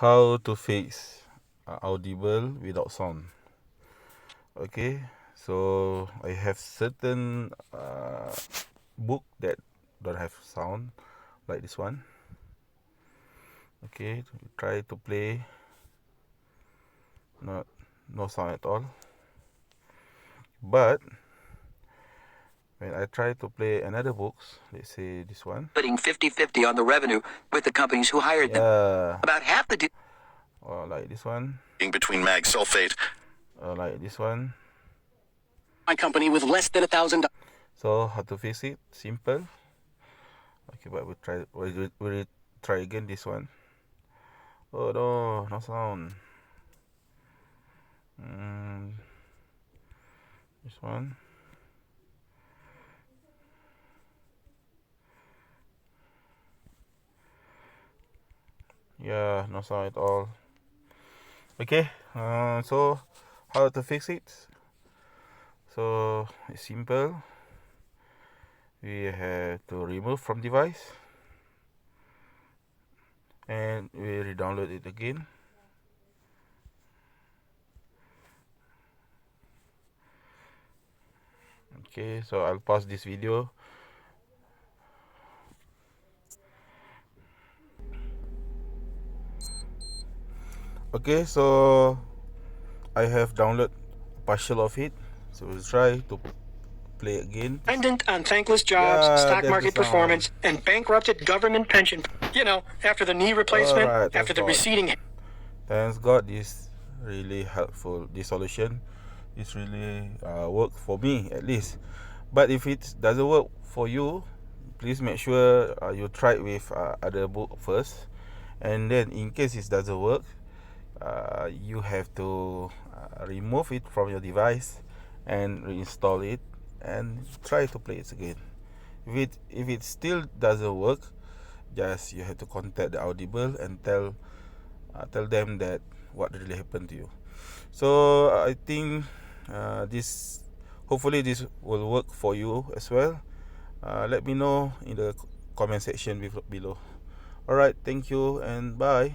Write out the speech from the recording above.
how to fix Audible without sound. Okay, so I have certain book that don't have sound, like this one. Okay, try to play, no sound at all. But when I try to play another books, let's say this one. Putting 50-50 on the revenue with the companies who hired them. About half the or like this one, between mag sulfate. or like this one. my company with less than $1,000. So how to fix it? Simple. Okay, but we'll try again this one. Oh no sound. This one. Yeah, no sound at all. Okay, so how to fix it? So it's simple. We have to remove from device and we re-download it again. Okay, so I'll pause this video. Okay, so I have downloaded partial of it, so we'll try to play again. Dependent on thankless jobs, stock market performance, and bankrupted government pension. You know, after the knee replacement, after the receding. Thanks God, this really helpful. This solution is really work for me at least. But if it doesn't work for you, please make sure you try it with other book first, and then in case it doesn't work, you have to remove it from your device and reinstall it and try to play it again. If it still doesn't work, just you have to contact the Audible and tell them that what really happened to you. So I think this hopefully this will work for you as well. Let me know in the comment section below. Alright, thank you and bye.